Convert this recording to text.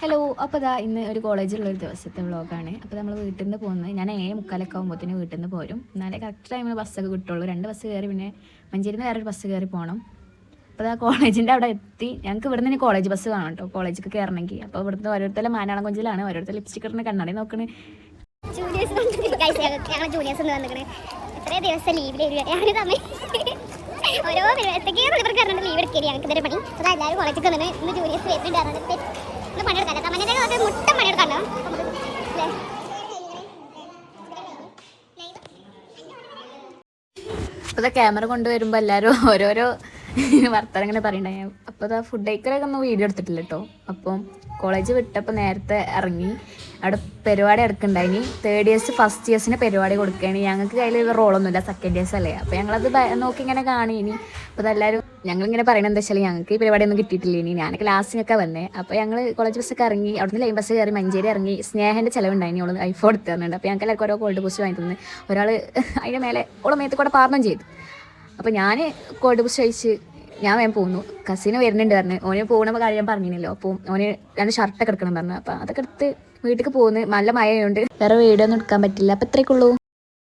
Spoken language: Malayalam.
ഹലോ, അപ്പോൾ ഇതാ ഇന്ന് ഒരു കോളേജിലുള്ളൊരു ദിവസത്തെ വ്ളോഗാണ്. അപ്പോൾ നമ്മൾ വീട്ടിൽ നിന്ന് പോകുന്നത് ഞാൻ 7:45 ആകുമ്പോഴത്തേന് വീട്ടിൽ നിന്ന് പോരും. എന്നാലേ കറക്റ്റ് ടൈമിൽ ബസ്സൊക്കെ കിട്ടുള്ളൂ. 2 ബസ് കയറി പിന്നെ മഞ്ചേരിയിൽ നിന്ന് വേറൊരു ബസ് കയറി പോകണം. അപ്പോൾ ആ കോളേജിൻ്റെ അവിടെ എത്തി. ഞങ്ങൾക്ക് ഇവിടെ നിന്ന് കോളേജ് ബസ് കാണും കേട്ടോ, കോളേജിലേക്ക് കയറണമെങ്കിൽ. അപ്പോൾ ഇവിടുത്തെ ഓരോരുത്തരും മാനാളം കൊഞ്ചിലാണ്, ഓരോരുത്തർ ലിപ്സ്റ്റിക് ഇടുന്ന കണ്ണാടി നോക്കണേ. ജൂനിയേഴ്സ് എത്ര ദിവസം ലീവിൽ ഓരോ ഇവർക്ക് ലീവ് എടുക്കരുത് ഞങ്ങൾക്ക് ഇതൊരു പണി. അപ്പോൾ എല്ലാവരും കോളേജിൽ വന്നിട്ട് ഇന്ന് ജൂനിയേഴ്സ് വരുന്നുണ്ടായിരുന്നു. പണിയെടുക്കാൻ മഞ്ഞ മുട്ട പണിയെടുക്കാണ്ടോ. അപ്പോൾ ക്യാമറ കൊണ്ടുവരുമ്പോൾ എല്ലാവരും ഓരോരോ വർത്തമാനം ഇങ്ങനെ പറയണ്ടായി. അപ്പോൾ അതാ ഫുഡ് കഴിക്കലൊക്കെ ഒന്നും വീഡിയോ എടുത്തിട്ടില്ല കേട്ടോ. അപ്പം കോളേജ് വിട്ടപ്പോൾ നേരത്തെ ഇറങ്ങി. അവിടെ പരിപാടി എടുക്കണ്ടായിനി. 3rd ഇയേഴ്സ് ഫസ്റ്റ് ഇയേഴ്സിന് പരിപാടി കൊടുക്കുകയാണ്. ഞങ്ങൾക്ക് കയ്യിൽ റോളൊന്നുമില്ല, 2nd ഇയേഴ്സ് അല്ലേ. അപ്പോൾ ഞങ്ങളത് നോക്കി ഇങ്ങനെ കാണീനി. അപ്പോൾ അതെല്ലാവരും ഞങ്ങളിങ്ങനെ പറയണത് എന്താ വെച്ചാൽ ഞങ്ങൾക്ക് ഈ പരിപാടിയൊന്നും കിട്ടിയിട്ടില്ല. ഇനി ഞാനൊക്കെ ലാസ്റ്റിനൊക്കെ വന്നേ. അപ്പോൾ ഞങ്ങൾ കോളേജ് ബസ്സൊക്കെ ഇറങ്ങി. അവിടുന്ന് ലൈൻ ബസ് കയറി മഞ്ചേരി ഇറങ്ങി. സ്നേഹൻ്റെ ചിലവുണ്ടായിനി, ഓൾ ഐഫോൺ എടുത്ത് തന്നിട്ടുണ്ട്. അപ്പോൾ ഞങ്ങൾക്ക് എല്ലാവർക്കും ഓരോ കോൾഡ് ബൂസ്റ്റ് വാങ്ങി തന്നു. ഒരാൾ അതിൻ്റെ മേലെ ഓളെ മേത്ത് കൂടെ പാർന്നും ചെയ്തു. അപ്പോൾ ഞാൻ കോൾഡ് ബൂസ്റ്റ് കഴിച്ച് ഞാൻ വേഗം പോകുന്നു. കസിന് വരുന്നുണ്ട് പറഞ്ഞു. ഓന് പോകുന്ന കാര്യം ഞാൻ പറഞ്ഞില്ലല്ലോ. അപ്പോൾ ഓന് 2 ഷർട്ടൊക്കെ എടുക്കണം പറഞ്ഞു. അപ്പോൾ അതൊക്കെ എടുത്ത് വീട്ടിലേക്ക് പോകുന്നു. നല്ല മഴയുണ്ട്, വേറെ വീഡിയോ ഒന്നും എടുക്കാൻ പറ്റില്ല. അപ്പോൾ ഇത്രയൊക്കെ ഉള്ളൂ.